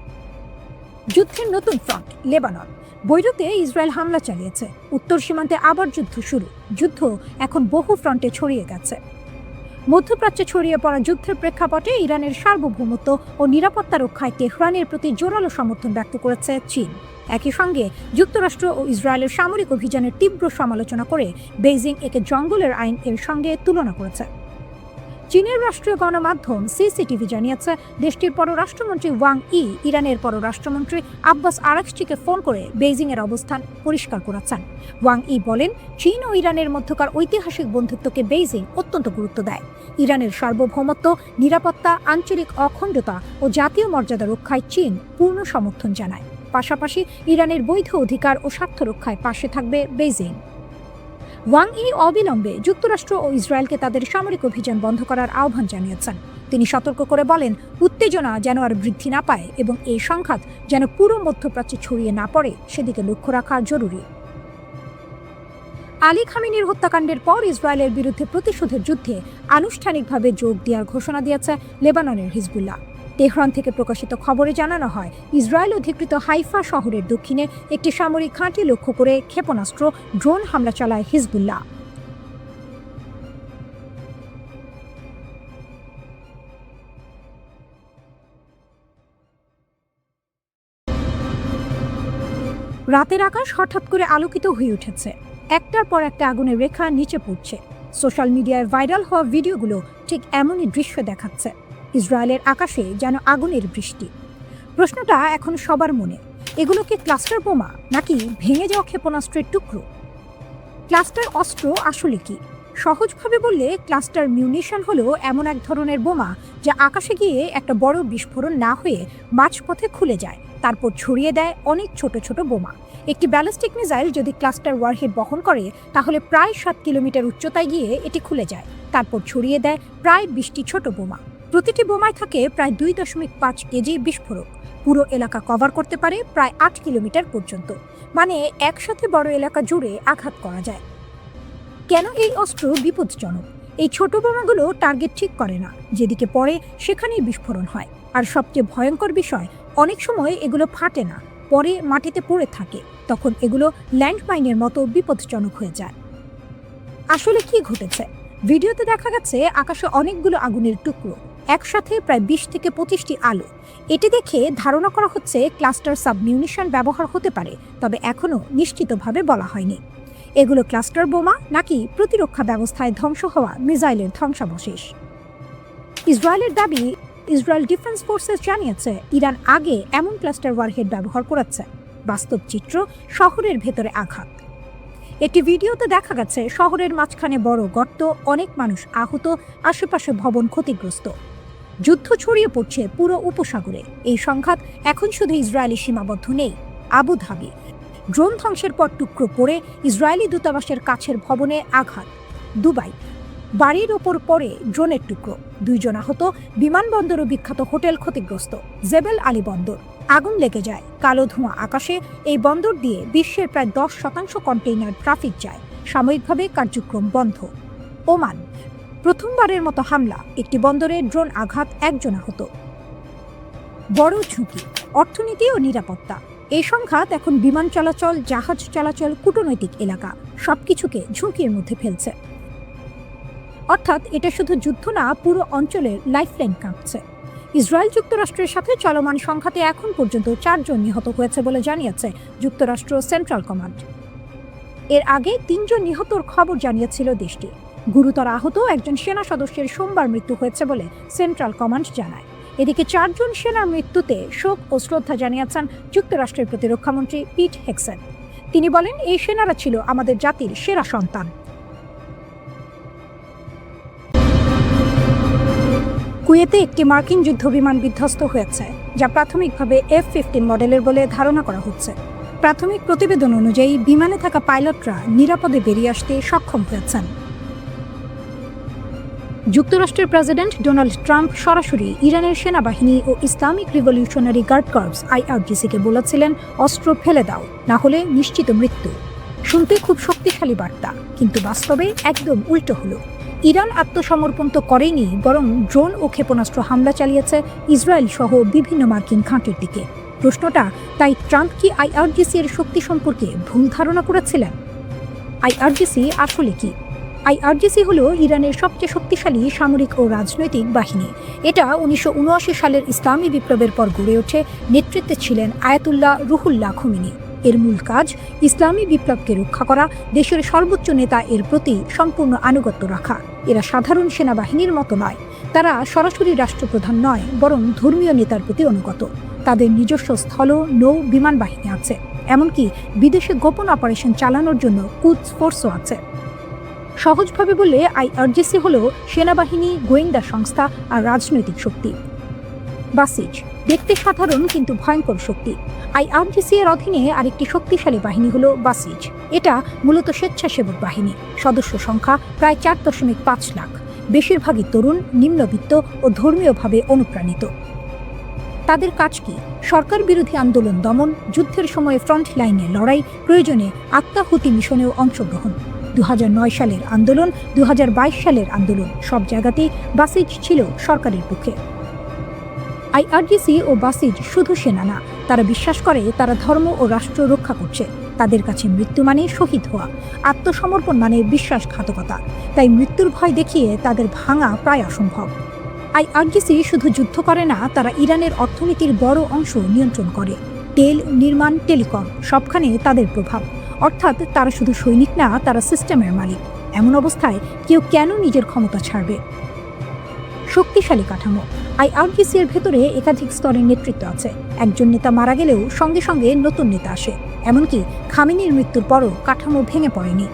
যুদ্ধের নতুন ফ্রন্ট, লেবানন। বৈরুতে ইসরায়েল হামলা চালিয়েছে, উত্তর সীমান্তে আবার যুদ্ধ শুরু। যুদ্ধ এখন বহু ফ্রন্টে ছড়িয়ে গেছে। মধ্যপ্রাচ্যে ছড়িয়ে পড়া যুদ্ধের প্রেক্ষাপটে ইরানের সার্বভৌমত্ব ও নিরাপত্তা রক্ষায় তেহরানের প্রতি জোরালো সমর্থন ব্যক্ত করেছে চীন। একই সঙ্গে যুক্তরাষ্ট্র ও ইসরায়েলের সামরিক অভিযানের তীব্র সমালোচনা করে বেইজিং একে জঙ্গলের আইন এর সঙ্গে তুলনা করেছে। চীনের রাষ্ট্রীয় গণমাধ্যম সিসিটিভি জানিয়েছে, দেশটির পররাষ্ট্রমন্ত্রী ওয়াং ই ইরানের পররাষ্ট্রমন্ত্রী আব্বাস আরাকচিকে ফোন করে বেইজিংয়ের অবস্থান পরিষ্কার করেছেন। ওয়াং ই বলেন, চীন ও ইরানের মধ্যকার ঐতিহাসিক বন্ধুত্বকে বেইজিং অত্যন্ত গুরুত্ব দেয়। ইরানের সার্বভৌমত্ব, নিরাপত্তা, আঞ্চলিক অখণ্ডতা ও জাতীয় মর্যাদা রক্ষায় চীন পূর্ণ সমর্থন জানায়। পাশাপাশি ইরানের বৈধ অধিকার ও স্বার্থ রক্ষায় পাশে থাকবে বেইজিং। ওয়াং ই অবিলম্বে যুক্তরাষ্ট্র ও ইসরায়েলকে তাদের সামরিক অভিযান বন্ধ করার আহ্বান জানিয়েছেন। তিনি সতর্ক করে বলেন, উত্তেজনা যেন আর বৃদ্ধি না পায় এবং এই সংঘাত যেন পুরো মধ্যপ্রাচ্যে ছড়িয়ে না পড়ে সেদিকে লক্ষ্য রাখা জরুরি। আলী খামেনির হত্যাকাণ্ডের পর ইসরায়েলের বিরুদ্ধে প্রতিশোধের যুদ্ধে আনুষ্ঠানিকভাবে যোগ দেওয়ার ঘোষণা দিয়েছে লেবাননের হিজবুল্লাহ। তেহরান থেকে প্রকাশিত খবরে জানানো হয়, ইসরায়েল অধিকৃত হাইফা শহরের দক্ষিণে একটি সামরিক ঘাঁটি লক্ষ্য করে ক্ষেপণাস্ত্র, ড্রোন হামলা চালায় হিজবুল্লাহ। রাতের আকাশ হঠাৎ করে আলোকিত হয়ে উঠেছে। একটার পর একটা আগুনের রেখা নিচে পড়ছে। সোশ্যাল মিডিয়ায় ভাইরাল হওয়া ভিডিওগুলো ঠিক এমনই দৃশ্য দেখাচ্ছে। ইসরায়েলের আকাশে যেন আগুনের বৃষ্টি। প্রশ্নটা এখন সবার মনে, এগুলো কি ক্লাস্টার বোমা নাকি ভেঙে যাওয়া ক্ষেপণাস্ত্রের টুকরো? ক্লাস্টার অস্ত্র আসলে কি? সহজভাবে বললে, ক্লাস্টার মিউনিশন হলো এমন এক ধরনের বোমা যা আকাশে গিয়ে একটা বড় বিস্ফোরণ না হয়ে মাঝপথে খুলে যায়, তারপর ছড়িয়ে দেয় অনেক ছোট ছোট বোমা। একটি ব্যালিস্টিক মিসাইল যদি ক্লাস্টার ওয়ারহেড বহন করে, তাহলে প্রায় 7 কিলোমিটার উচ্চতায় গিয়ে এটি খুলে যায়, তারপর ছড়িয়ে দেয় প্রায় 20টি ছোট বোমা। প্রতিটি বোমায় থাকে প্রায় 2.5 কেজি বিস্ফোরক। পুরো এলাকা কভার করতে পারে প্রায় 8 কিলোমিটার পর্যন্ত, মানে একসাথে বড় এলাকা জুড়ে আঘাত করা যায়। কেন এই অস্ত্র বিপজ্জনক? এই ছোট বোমাগুলো টার্গেট ঠিক করে না, যেদিকে পড়ে সেখানেই বিস্ফোরণ হয়। আর সবচেয়ে ভয়ঙ্কর বিষয়, অনেক সময় এগুলো ফাটে না, পরে মাটিতে পড়ে থাকে। তখন এগুলো ল্যান্ডমাইনের মতো বিপজ্জনক হয়ে যায়। আসলে কি ঘটেছে? ভিডিওতে দেখা গেছে আকাশে অনেকগুলো আগুনের টুকরো, একসাথে প্রায় 20 থেকে 25টি আলো। এটি দেখে ধারণা করা হচ্ছে ক্লাস্টার সাবমিউনিশন ব্যবহার হতে পারে, তবে এখনও নিশ্চিতভাবে বলা হয়নি এগুলো ক্লাস্টার বোমা নাকি প্রতিরক্ষা ব্যবস্থায় ধ্বংস হওয়া মিসাইলের ধ্বংসাবশেষ। ইসরায়েলের দাবি, ইসরায়েল ডিফেন্স ফোর্সেস জানিয়েছে ইরান আগে এমন ক্লাস্টার ওয়ারহেড ব্যবহার করেছে। বাস্তব চিত্র, শহরের ভেতরে আঘাত। একটি ভিডিওতে দেখা গেছে শহরের মাঝখানে বড় গর্ত, অনেক মানুষ আহত, আশেপাশে ভবন ক্ষতিগ্রস্ত। যুদ্ধ ছড়িয়ে পড়ছে পুরো উপসাগরে। এই সংঘাত এখন শুধু ইসরায়েলি সীমাবদ্ধ নেই। আবুধাবি ড্রোন ধ্বংসের পর টুকরো পড়ে ইসরায়েলি দূতাবাসের কাছের ভবনে আঘাত। দুবাই বাড়ির ওপর পড়ে ড্রোনের টুকরো, 2 জন আহত। বিমানবন্দরও বিখ্যাত হোটেল ক্ষতিগ্রস্ত। জেবেল আলী বন্দর আগুন লেগে যায়, কালো ধোঁয়া আকাশে। এই বন্দর দিয়ে বিশ্বের প্রায় 10% কন্টেইনার ট্রাফিক যায়। সাময়িকভাবে কার্যক্রম বন্ধ। ওমান প্রথমবারের মতো হামলা, একটি বন্দরে ড্রোন আঘাত, 1 জন আহত। বড় ঝুঁকি, অর্থনীতি ও নিরাপত্তা। এই সংঘাত এখন বিমান চলাচল, জাহাজ চলাচল, কূটনৈতিক এলাকা সবকিছুকে ঝুঁকির মধ্যে ফেলছে। অর্থাৎ এটা শুধু যুদ্ধ না, পুরো অঞ্চলের লাইফলাইন কাঁপছে। ইসরায়েল যুক্তরাষ্ট্রের সাথে চলমান সংঘাতে এখন পর্যন্ত 4 জন নিহত হয়েছে বলে জানিয়েছে যুক্তরাষ্ট্র সেন্ট্রাল কমান্ড। এর আগে 3 জন নিহতর খবর জানিয়েছিল দেশটি। গুরুতর আহত একজন সেনা সদস্যের সোমবার মৃত্যু হয়েছে বলে সেন্ট্রাল কমান্ড জানায়। এদিকে 4 জন সেনার মৃত্যুতে শোক ও শ্রদ্ধা জানিয়েছেন যুক্তরাষ্ট্রের প্রতিরক্ষামন্ত্রী পিট হেক্সেন। তিনি বলেন, এই সেনারা ছিল আমাদের জাতির সেরা সন্তান। কুয়েতে একটি মার্কিন যুদ্ধবিমান বিধ্বস্ত হয়েছে, যা প্রাথমিকভাবে F-15 মডেলের বলে ধারণা করা হচ্ছে। প্রাথমিক প্রতিবেদন অনুযায়ী বিমানে থাকা পাইলটরা নিরাপদে বেরিয়ে আসতে সক্ষম হয়েছেন। যুক্তরাষ্ট্রের প্রেসিডেন্ট ডোনাল্ড ট্রাম্প সরাসরি ইরানের সেনাবাহিনী ও ইসলামিক রিভলিউশনারি গার্ড কর্পস IRGC-কে বলেছিলেন, অস্ত্র ফেলে দাও, না হলে নিশ্চিত মৃত্যু। শুনতে খুব শক্তিশালী বার্তা, কিন্তু বাস্তবে একদম উল্টো হলো। ইরান আত্মসমর্পণ তো করেনি, বরং ড্রোন ও ক্ষেপণাস্ত্র হামলা চালিয়েছে ইসরায়েল সহ বিভিন্ন মার্কিন ঘাঁটির দিকে। প্রশ্নটা তাই, ট্রাম্প কি আইআরজিসি এর শক্তি সম্পর্কে ভুল ধারণা করেছিলেন? আইআরজিসি আসলে কি? আইআরজিসি হলো ইরানের সবচেয়ে শক্তিশালী সামরিক ও রাজনৈতিক বাহিনী। এটা 1979 সালের ইসলামী বিপ্লবের পর গড়ে ওঠে। নেতৃত্বে ছিলেন আয়াতুল্লাহ রুহুল্লাহ খোমেনি। এর মূল কাজ ইসলামী বিপ্লবকে রক্ষা করা, দেশের সর্বোচ্চ নেতা এর প্রতি সম্পূর্ণ আনুগত্য রাখা। এরা সাধারণ সেনাবাহিনীর মতো নয়। তারা সরাসরি রাষ্ট্রপ্রধান নয়, বরং ধর্মীয় নেতার প্রতি অনুগত। তাদের নিজস্ব স্থল, নৌ, বিমান বাহিনী আছে। এমনকি বিদেশে গোপন অপারেশন চালানোর জন্য কুদস ফোর্সও আছে। সহজভাবে বললে আইআরজিসি হলো সেনাবাহিনী, গোয়েন্দা সংস্থা আর রাজনৈতিক শক্তি। বাসিজ দেখতে সাধারণ কিন্তু ভয়ঙ্কর শক্তি। আইআরজিসি এর অধীনে আরেকটি শক্তিশালী বাহিনী হলো বাসিজ। এটা মূলত স্বেচ্ছাসেবক বাহিনী। সদস্য সংখ্যা প্রায় 4.5 লাখ। বেশিরভাগই তরুণ, নিম্নবিত্ত ও ধর্মীয়ভাবে অনুপ্রাণিত। তাদের কাজ কি? সরকার বিরোধী আন্দোলন দমন, যুদ্ধের সময়ে ফ্রন্ট লাইনে লড়াই, প্রয়োজনে আত্মাহুতি মিশনেও অংশগ্রহণ। 2009 সালের আন্দোলন, 2022 সালের আন্দোলন, সব জায়গাতেই বাসিজ ছিল সরকারের পক্ষে। আইআরজিসি ও বাসিজ শুধু সেনা না, তারা বিশ্বাস করে তারা ধর্ম ও রাষ্ট্র রক্ষা করছে। তাদের কাছে মৃত্যু মানে শহীদ হওয়া, আত্মসমর্পণ মানে বিশ্বাসঘাতকতা। তাই মৃত্যুর ভয় দেখিয়ে তাদের ভাঙা প্রায় অসম্ভব। আইআরজিসি শুধু যুদ্ধ করে না, তারা ইরানের অর্থনীতির বড় অংশ নিয়ন্ত্রণ করে। তেল, নির্মাণ, টেলিকম সবখানে তাদের প্রভাব। অর্থাৎ তারা শুধু সৈনিক না, তারা সিস্টেমের মালিক। এমন অবস্থায় কেউ কেন নিজের ক্ষমতা ছাড়বে? শক্তিশালী কাঠামো। আইআরজিসি এর ভেতরে একাধিক স্তরের নেতৃত্ব আছে। একজন নেতা মারা গেলেও সঙ্গে সঙ্গে নতুন নেতা আসে। এমনকি খামেনির মৃত্যুর পরও কাঠামো ভেঙে পড়েনি।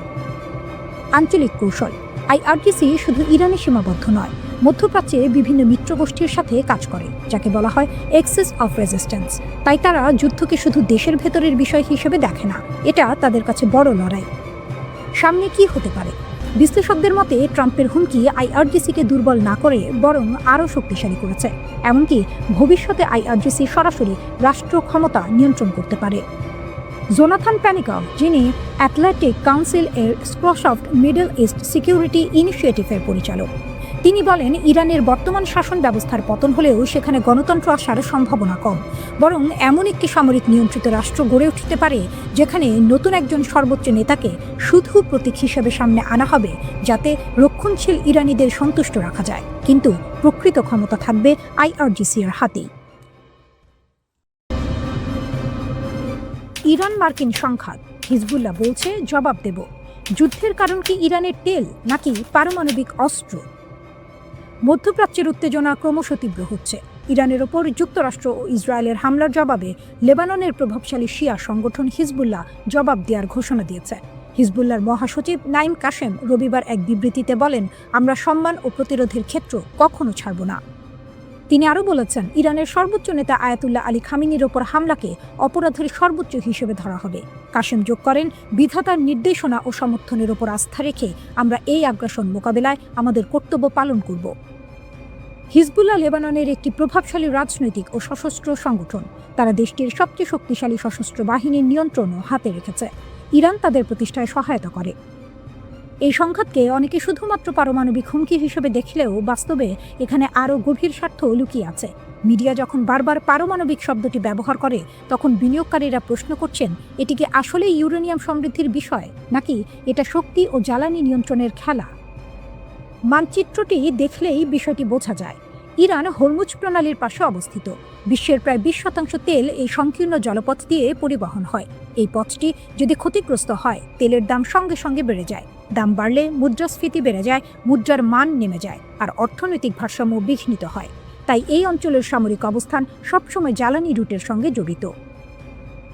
আঞ্চলিক কৌশল। আইআরজিসি শুধু ইরানে সীমাবদ্ধ নয়, মধ্যপ্রাচ্যে বিভিন্ন মিত্রগোষ্ঠীর সাথে কাজ করে, যাকে বলা হয় এক্সিস অফ রেজিস্ট্যান্স। তাই তারা যুদ্ধকে শুধু দেশের ভেতরের বিষয় হিসেবে দেখে না, এটা তাদের কাছে বড় লড়াই। সামনে কি হতে পারে? বিশ্লেষকদের মতে ট্রাম্পের হুমকি আইআরজিসিকে দুর্বল না করে বরং আরও শক্তিশালী করেছে। এমনকি ভবিষ্যতে আইআরজিসি সরাসরি রাষ্ট্র ক্ষমতা নিয়ন্ত্রণ করতে পারে। জোনাথন প্যানিকভ, যিনি অ্যাটলান্টিক কাউন্সিল এর স্ক্রসফট মিডল ইস্ট সিকিউরিটি ইনিশিয়েটিভের পরিচালক, তিনি বলেন, ইরানের বর্তমান শাসন ব্যবস্থার পতন হলেও সেখানে গণতন্ত্র আসার সম্ভাবনা কম। বরং এমন একটি সামরিক নিয়ন্ত্রিত রাষ্ট্র গড়ে উঠতে পারে যেখানে নতুন একজন সর্বোচ্চ নেতাকে শুধু প্রতীক হিসেবে সামনে আনা হবে, যাতে রক্ষণশীল ইরানিদের সন্তুষ্ট রাখা যায়। কিন্তু প্রকৃত ক্ষমতা থাকবে আইআরজিসি এর হাতেই। ইরান মার্কিন সংঘাত। হিজবুল্লাহ বলছে জবাব দেব। যুদ্ধের কারণ কি ইরানের তেল নাকি পারমাণবিক অস্ত্র? মধ্যপ্রাচ্যের উত্তেজনা ক্রমশ তীব্র হচ্ছে। ইরানের ওপর যুক্তরাষ্ট্র ও ইসরায়েলের হামলার জবাবে লেবাননের প্রভাবশালী শিয়া সংগঠন হিজবুল্লাহ জবাব দেওয়ার ঘোষণা দিয়েছে। হিজবুল্লাহর মহাসচিব নাইম কাশেম রবিবার এক বিবৃতিতে বলেন, আমরা সম্মান ও প্রতিরোধের ক্ষেত্র কখনো ছাড়ব না। তিনি আরও বলেছেন, ইরানের সর্বোচ্চ নেতা আয়াতুল্লাহ আলী খামেনির ওপর হামলাকে অপরাধের সর্বোচ্চ হিসেবে ধরা হবে। কাশেম যোগ করেন, বিধাতার নির্দেশনা ও সমর্থনের ওপর আস্থা রেখে আমরা এই আগ্রাসন মোকাবেলায় আমাদের কর্তব্য পালন করব। হিজবুল্লাহ লেবাননের একটি প্রভাবশালী রাজনৈতিক ও সশস্ত্র সংগঠন। তারা দেশটির সবচেয়ে শক্তিশালী সশস্ত্র বাহিনীর নিয়ন্ত্রণও হাতে রেখেছে। ইরান তাদের প্রতিষ্ঠায় সহায়তা করে। এই সংঘাতকে অনেকে শুধুমাত্র পারমাণবিক হুমকি হিসেবে দেখলেও বাস্তবে এখানে আরও গভীর স্বার্থ লুকিয়ে আছে। মিডিয়া যখন বারবার পারমাণবিক শব্দটি ব্যবহার করে, তখন বিনিয়োগকারীরা প্রশ্ন করছেন, এটি কি আসলে ইউরেনিয়াম সমৃদ্ধির বিষয়, নাকি এটা শক্তি ও জ্বালানি নিয়ন্ত্রণের খেলা? মানচিত্রটি দেখলেই বিষয়টি বোঝা যায়। ইরান হরমুজ প্রণালীর পাশে অবস্থিত। বিশ্বের প্রায় 20% তেল এই সংকীর্ণ জলপথ দিয়ে পরিবহন হয়। এই পথটি যদি ক্ষতিগ্রস্ত হয়, তেলের দাম সঙ্গে সঙ্গে বেড়ে যায়। দাম বাড়লে মুদ্রাস্ফীতি বেড়ে যায়, মুদ্রার মান নেমে যায়, আর অর্থনৈতিক ভারসাম্য বিঘ্নিত হয়। তাই এই অঞ্চলের সামরিক অবস্থান সবসময় জ্বালানি রুটের সঙ্গে জড়িত।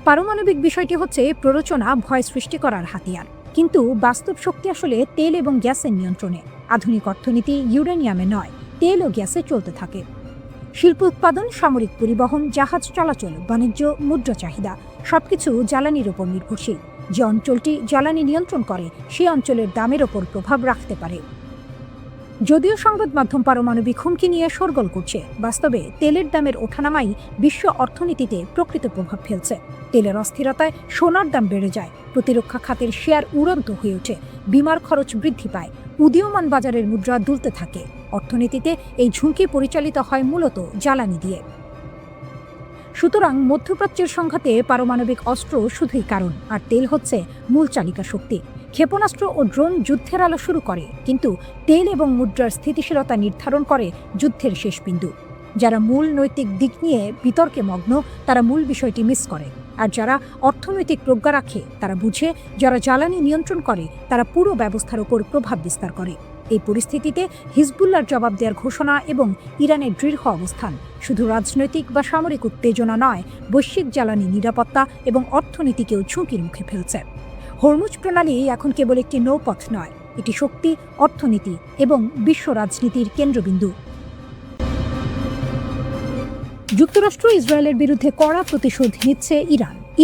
পারমাণবিক বিষয়টি হচ্ছে প্ররোচনা, ভয় সৃষ্টি করার হাতিয়ার। কিন্তু বাস্তব শক্তি আসলে তেল এবং গ্যাসের নিয়ন্ত্রণে। আধুনিক অর্থনীতি ইউরেনিয়ামে নয়, তেল ও গ্যাসে চলতে থাকে। শিল্প উৎপাদন, সামরিক পরিবহন, জাহাজ চলাচল, বাণিজ্য, মুদ্রা চাহিদা সবকিছু জ্বালানির ওপর নির্ভরশীল। যে অঞ্চলটি জ্বালানি নিয়ন্ত্রণ করে, সেই অঞ্চলের দামের ওপর প্রভাব রাখতে পারে। যদিও সংবাদ মাধ্যম পারমাণবিক হুমকি নিয়ে শোরগোল করছে, বাস্তবে তেলের দামের ওঠানামাই বিশ্ব অর্থনীতিতে প্রকৃত প্রভাব ফেলছে। তেলের অস্থিরতায় সোনার দাম বেড়ে যায়, প্রতিরক্ষা খাতের শেয়ার উড়ন্ত হয়ে ওঠে, বিমার খরচ বৃদ্ধি পায়, উদীয়মান বাজারের মুদ্রা দুলতে থাকে। অর্থনীতিতে এই ঝুঁকি পরিচালিত হয় মূলত জ্বালানি দিয়ে। সুতরাং মধ্যপ্রাচ্যের সংঘাতে পারমাণবিক অস্ত্র শুধুই কারণ, আর তেল হচ্ছে মূল চালিকা শক্তি। ক্ষেপণাস্ত্র ও ড্রোন যুদ্ধের আলো শুরু করে, কিন্তু তেল এবং মুদ্রার স্থিতিশীলতা নির্ধারণ করে যুদ্ধের শেষ বিন্দু। যারা মূল নৈতিক দিক নিয়ে বিতর্কে মগ্ন, তারা মূল বিষয়টি মিস করে। আর যারা অর্থনৈতিক প্রজ্ঞা রাখে, তারা বুঝে যারা জ্বালানি নিয়ন্ত্রণ করে তারা পুরো ব্যবস্থার উপর প্রভাব বিস্তার করে। এই পরিস্থিতিতে হিজবুল্লাহর জবাব দেওয়ার ঘোষণা এবং ইরানের দৃঢ় অবস্থান শুধু রাজনৈতিক বা সামরিক উত্তেজনা নয়, বৈশ্বিক জ্বালানি নিরাপত্তা এবং অর্থনীতিকেও ঝুঁকির মুখে ফেলছে। হরমুজ প্রণালী এখন কেবল একটি নৌপথ নয়, এটি শক্তি, অর্থনীতি এবং বিশ্ব রাজনীতির কেন্দ্রবিন্দু। যুক্তরাষ্ট্র ইসরায়েলের বিরুদ্ধে কড়া প্রতিশোধ নিচ্ছে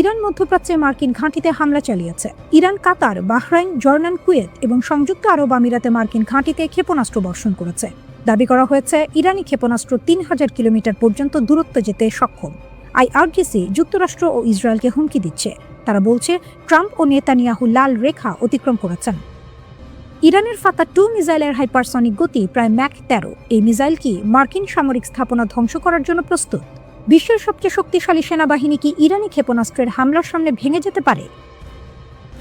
ইরান মধ্যপ্রাচ্যে মার্কিন ঘাঁটিতে হামলা চালিয়েছে। ইরান কাতার, বাহরাইন, জর্ডান, কুয়েত এবং সংযুক্ত আরব আমিরাতে মার্কিন ঘাঁটিতে ক্ষেপণাস্ত্র বর্ষণ করেছে। দাবি করা হয়েছে ইরানি ক্ষেপণাস্ত্র ৩,০০০ কিলোমিটার পর্যন্ত দূরত্ব যেতে সক্ষম। আইআরজিসি যুক্তরাষ্ট্র ও ইসরায়েলকে হুমকি দিচ্ছে। তারা বলছে ট্রাম্প ও নেতানিয়াহু লাল রেখা অতিক্রম করেছেন। ইরানের ফাতা-2 মিসাইলের হাইপারসনিক গতি প্রায় ম্যাক ১৩। এই মিসাইল কি মার্কিন সামরিক স্থাপনা ধ্বংস করার জন্য প্রস্তুত? বিশ্বের সবচেয়ে শক্তিশালী সেনাবাহিনী কি ইরানি ক্ষেপণাস্ত্রের হামলার সামনে ভেঙে যেতে পারে?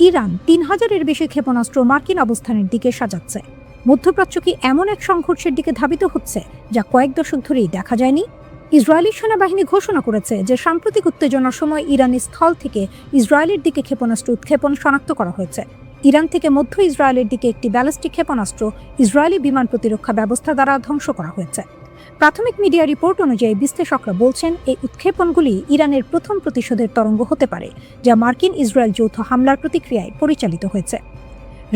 ইরান ৩,০০০-এর বেশি ক্ষেপণাস্ত্র মার্কিন অবস্থানের দিকে সাজাচ্ছে। মধ্যপ্রাচ্য কি এমন এক সংঘর্ষের দিকে ধাবিত হচ্ছে যা কয়েক দশক ধরেই দেখা যায়নি? ইসরায়েলি সেনাবাহিনী ঘোষণা করেছে যে সাম্প্রতিক উত্তেজনার সময় ইরানি স্থল থেকে ইসরায়েলের দিকে ক্ষেপণাস্ত্র উৎক্ষেপণ শনাক্ত করা হয়েছে। ইরান থেকে মধ্য ইসরায়েলের দিকে একটি ব্যালিস্টিক ক্ষেপণাস্ত্র ইসরায়েলি বিমান প্রতিরক্ষা ব্যবস্থা দ্বারা ধ্বংস করা হয়েছে। প্রাথমিক মিডিয়া রিপোর্ট অনুযায়ী বিশ্লেষকরা বলছেন এই উৎক্ষেপণগুলি ইরানের প্রথম প্রতিশোধের তরঙ্গ হতে পারে, যা মার্কিন ইসরায়েল যৌথ হামলার প্রতিক্রিয়ায় পরিচালিত হয়েছে।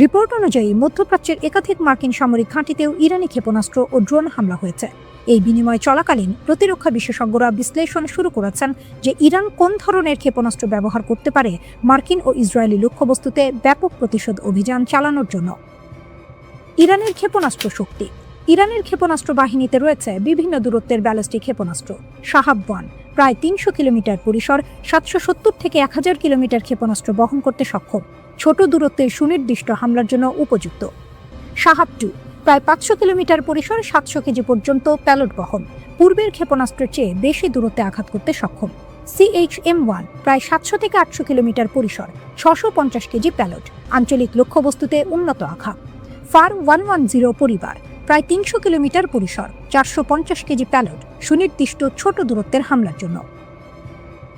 রিপোর্ট অনুযায়ী মধ্যপ্রাচ্যের একাধিক মার্কিন সামরিক ঘাঁটিতেও ইরানি ক্ষেপণাস্ত্র ও ড্রোন হামলা হয়েছে। এই বিনিময় চলাকালীন প্রতিরক্ষা বিশেষজ্ঞরা বিশ্লেষণ শুরু করেছেন যে ইরান কোন ধরনের ক্ষেপণাস্ত্র ব্যবহার করতে পারে মার্কিন ও ইসরায়েলি লক্ষ্যবস্তুতে ব্যাপক প্রতিশোধ অভিযান চালানোর জন্য। ইরানের ক্ষেপণাস্ত্র শক্তি। ইরানের ক্ষেপণাস্ত্র বাহিনীতে রয়েছে বিভিন্ন দূরত্বের ব্যালিস্টিক ক্ষেপণাস্ত্র। শাহাব-1 প্রায় ৩০০ কিলোমিটার পরিসর, ৭৭০ থেকে ১,০০০ কিলোমিটার ক্ষেপণাস্ত্র বহন করতে সক্ষম, ছোট দূরত্বের সুনির্দিষ্ট হামলার জন্য উপযুক্ত। শাহাব-2 প্রায় ৫০০ কিলোমিটার পরিসর, ৭০০ কেজি পর্যন্ত প্যালট বহন, পূর্বের ক্ষেপণাস্ত্রের চেয়ে বেশি দূরত্বে আঘাত করতে সক্ষম। CH-M1 প্রায় ৭০০ থেকে ৮০০ কিলোমিটার পরিসর, ৬৫০ কেজি প্যালট, আঞ্চলিক লক্ষ্যবস্তুতে উন্নত আঘাত। ফার-110 পরিবার প্রায় ৩০০ কিলোমিটার পরিসর, ৪৫০ কেজি প্যালট, সুনির্দিষ্ট ছোট দূরত্বের হামলার জন্য।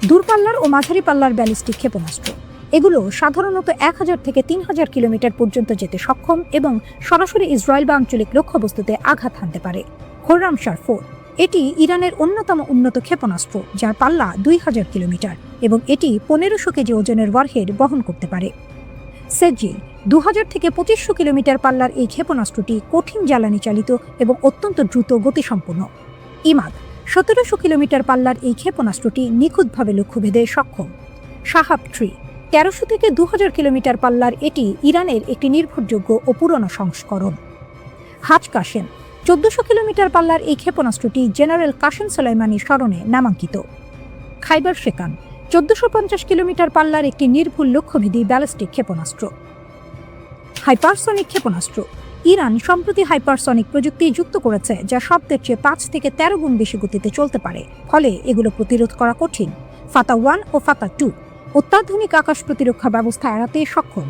দূরপাল্লার ও মাঝারি পাল্লার ব্যালিস্টিক ক্ষেপণাস্ত্র। এগুলো সাধারণত ১,০০০ থেকে ৩,০০০ কিলোমিটার পর্যন্ত যেতে সক্ষম এবং সরাসরি ইসরায়েল বা আঞ্চলিক লক্ষ্যবস্তুতে আঘাত হানতে পারে। খোররামশার-4 এটি ইরানের অন্যতম উন্নত ক্ষেপণাস্ত্র, যার পাল্লা ২,০০০ কিলোমিটার এবং এটি ১৫০০ কেজি ওজনের ওয়ারহেড বহন করতে পারে। সেজিল ২,০০০ থেকে ২৫০০ কিলোমিটার পাল্লার এই ক্ষেপণাস্ত্রটি কঠিন জ্বালানি চালিত এবং অত্যন্ত দ্রুত গতিসম্পন্ন। ইমাদ ১৭০০ কিলোমিটার পাল্লার এই ক্ষেপণাস্ত্রটি নিখুঁতভাবে লক্ষ্যভেদে সক্ষম। শাহাব-3 ১৩০০ থেকে ২,০০০ কিলোমিটার পাল্লার এটি ইরানের একটি নির্ভরযোগ্য ও পুরনো সংস্করণ। হাজ কাশেম ১৪০০ কিলোমিটার পাল্লার এই ক্ষেপণাস্ত্রটি জেনারেল কাশেম সোলাইমানির স্মরণে নামাঙ্কিত। খাইবার শেকান ১৪৫০ কিলোমিটার পাল্লার একটি নির্ভুল লক্ষ্যভেদী ব্যালিস্টিক ক্ষেপণাস্ত্র। হাইপারসনিক ক্ষেপণাস্ত্র। ইরান সম্প্রতি হাইপারসনিক প্রযুক্তি যুক্ত করেছে, যা শব্দের চেয়ে ৫ থেকে ১৩ গুণ বেশি গতিতে চলতে পারে, ফলে এগুলো প্রতিরোধ করা কঠিন। ফাতা-1 ও ফাতা-2 অত্যাধুনিক আকাশ প্রতিরক্ষা ব্যবস্থা এড়াতে সক্ষম।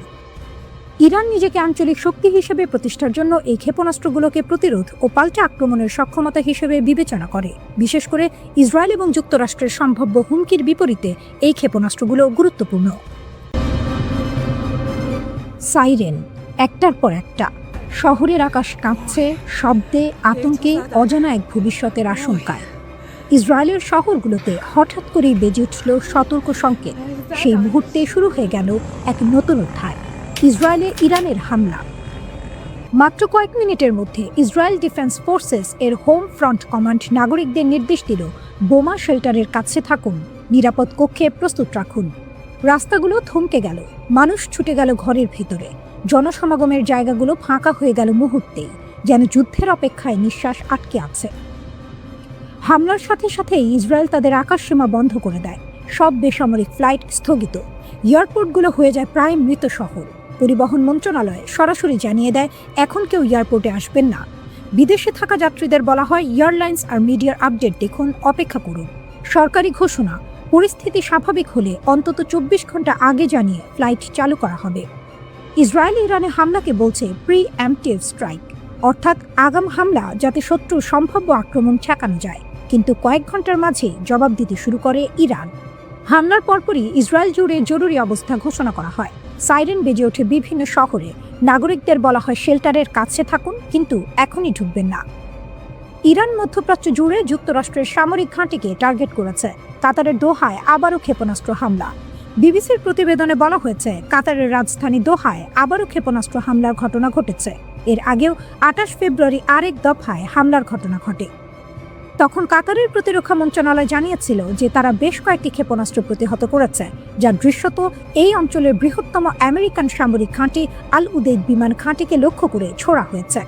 ইরান নিজেকে আঞ্চলিক শক্তি হিসেবে প্রতিষ্ঠার জন্য এই ক্ষেপণাস্ত্রগুলোকে প্রতিরোধ ও পাল্টা আক্রমণের সক্ষমতা হিসেবে বিবেচনা করে। বিশেষ করে ইসরায়েল এবং যুক্তরাষ্ট্রের সম্ভাব্য হুমকির বিপরীতে এই ক্ষেপণাস্ত্রগুলো গুরুত্বপূর্ণ। সাইরেন একটার পর একটা। শহরের আকাশ কাঁপছে শব্দে, আতঙ্কে, অজানা এক ভবিষ্যতের আশঙ্কায়। ইসরায়েলের শহরগুলোতে হঠাৎ করেই বেজে উঠল সতর্ক সংকেত। সেই মুহূর্তে শুরু হয়ে গেল এক নতুন অধ্যায়, ইসরায়েলে ইরানের হামলা। মাত্র কয়েক মিনিটের মধ্যে ইসরায়েল ডিফেন্স ফোর্সেস এর হোম ফ্রন্ট কমান্ড নাগরিকদের নির্দেশ দিল, বোমা শেল্টারের কাছে থাকুন, নিরাপদ কক্ষে প্রস্তুত রাখুন। রাস্তাগুলো থমকে গেল, মানুষ ছুটে গেল ঘরের ভিতরে, জনসমাগমের জায়গাগুলো ফাঁকা হয়ে গেল মুহূর্তেই, যেন যুদ্ধের অপেক্ষায় নিঃশ্বাস আটকে আছে। হামলার সাথে সাথেই ইসরায়েল তাদের আকাশসীমা বন্ধ করে দেয়, সব বেসামরিক ফ্লাইট স্থগিত, এয়ারপোর্টগুলো হয়ে যায় প্রায় মৃত শহর। পরিবহন মন্ত্রণালয় সরাসরি জানিয়ে দেয় এখন কেউ এয়ারপোর্টে আসবেন না। বিদেশে থাকা যাত্রীদের বলা হয় এয়ারলাইন্স আর মিডিয়ার আপডেট দেখুন, অপেক্ষা করুন। সরকারি ঘোষণা, পরিস্থিতি স্বাভাবিক হলে অন্তত 24 ঘন্টা আগে জানিয়ে ফ্লাইট চালু করা হবে। ইসরায়েল ইরানে হামলাকে বলছে প্রি-এম্পটিভ স্ট্রাইক, অর্থাৎ আগাম হামলা যাতে শত্রুর সম্ভাব্য আক্রমণ ঠেকানো যায়। কিন্তু কয়েক ঘন্টার মাঝে জবাব দিতে শুরু করে ইরান। হামলার পরপরই ইসরায়েল জুড়ে জরুরি অবস্থা ঘোষণা করা হয়। সাইরেন বেজে ওঠে বিভিন্ন শহরে। নাগরিকদের বলা হয় শেল্টারের কাছে থাকুন, কিন্তু এখনই ঢুকবেন না। ইরান মধ্যপ্রাচ্য জুড়ে যুক্তরাষ্ট্রের সামরিক ঘাঁটিকে টার্গেট করেছে। কাতারের দোহায় আবারও ক্ষেপণাস্ত্র হামলা। বিবিসির প্রতিবেদনে বলা হয়েছে, কাতারের রাজধানী দোহায় আবারও ক্ষেপণাস্ত্র হামলার ঘটনা ঘটেছে। এর আগেও 28 ফেব্রুয়ারি আরেক দফায় হামলার ঘটনা ঘটে। তখন কাতারের প্রতিরক্ষা মন্ত্রণালয় জানিয়েছিল যে তারা বেশ কয়েকটি ক্ষেপণাস্ত্র প্রতিহত করেছে, যা দৃশ্যত এই অঞ্চলের বৃহত্তম আমেরিকান সামরিক ঘাঁটি আল উদেইদ বিমান ঘাঁটিকে লক্ষ্য করে ছোড়া হয়েছে।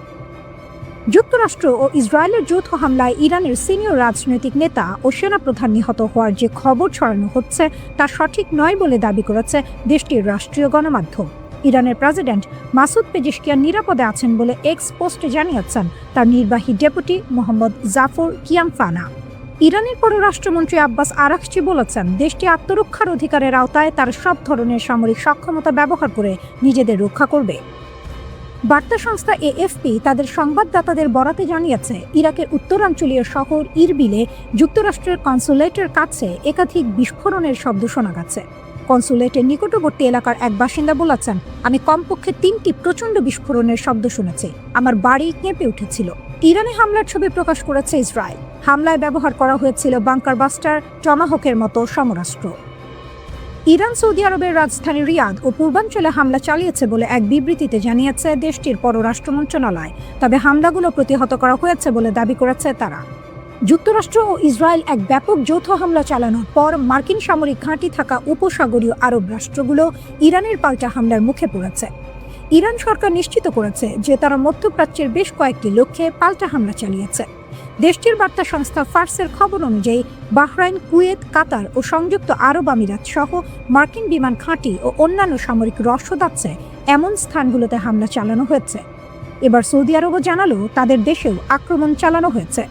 যুক্তরাষ্ট্র ও ইসরায়েলের যৌথ হামলায় ইরানের সিনিয়র রাজনৈতিক নেতা ও সেনাপ্রধান নিহত হওয়ার যে খবর ছড়ানো হচ্ছে তা সঠিক নয় বলে দাবি করেছে দেশটির রাষ্ট্রীয় গণমাধ্যম। ইরানের প্রেসিডেন্ট মাসুদ পেজেশকিয়ান নিরাপদে আছেন বলে এক্স পোস্টে জানিয়েছেন তার নির্বাহী ডেপুটি মোহাম্মদ জাফর কিয়ামফানা। ইরানের পররাষ্ট্রমন্ত্রী আব্বাস আরাকচি বলেছেন, দেশটি আত্মরক্ষার অধিকারের আওতায় তার সব ধরনের সামরিক সক্ষমতা ব্যবহার করে নিজেদের রক্ষা করবে। বার্তা সংস্থা এএফপি তাদের সংবাদদাতাদের বরাতে জানিয়েছে, ইরাকের উত্তরাঞ্চলীয় শহর ইরবিলে যুক্তরাষ্ট্রের কনসুলেটের কাছে একাধিক বিস্ফোরণের শব্দ শোনা গেছে। কনসুলেটের নিকটবর্তী এলাকার এক বাসিন্দা বলেছেন, আমি কমপক্ষে 3টি প্রচণ্ড বিস্ফোরণের শব্দ শুনেছি। আমার বাড়ি কেঁপে উঠেছিল। ইরানে হামলার ছবি প্রকাশ করেছে ইসরায়েল। হামলায় ব্যবহার করা হয়েছিল বাংকার বাস্টার, টমাহকের মতো সমরাস্ত্র। ইরান সৌদি আরবের রাজধানী রিয়াদ ও পূর্বাঞ্চলে হামলা চালিয়েছে বলে এক বিবৃতিতে জানিয়েছে দেশটির পররাষ্ট্র মন্ত্রণালয়। তবে হামলাগুলো প্রতিহত করা হয়েছে বলে দাবি করেছে তারা। যুক্তরাষ্ট্র ও ইসরায়েল এক ব্যাপক যৌথ হামলা চালানোর পর মার্কিন সামরিক ঘাঁটি থাকা উপসাগরীয় আরব রাষ্ট্রগুলো ইরানের পাল্টা হামলার মুখে পড়েছে। ইরান সরকার নিশ্চিত করেছে যে তারা মধ্যপ্রাচ্যের বেশ কয়েকটি লক্ষ্যে পাল্টা হামলা চালিয়েছে। দেশটির বার্তা সংস্থা ফার্সের খবর অনুযায়ী বাহরাইন, কুয়েত, কাতার ও সংযুক্ত আরব আমিরাত সহ মার্কিন বিমান ঘাঁটি ও অন্যান্য সামরিক রসদ আছে এমন স্থানগুলোতে হামলা চালানো হয়েছে। এবার সৌদি আরবও জানালো তাদের দেশেও আক্রমণ চালানো হয়েছে।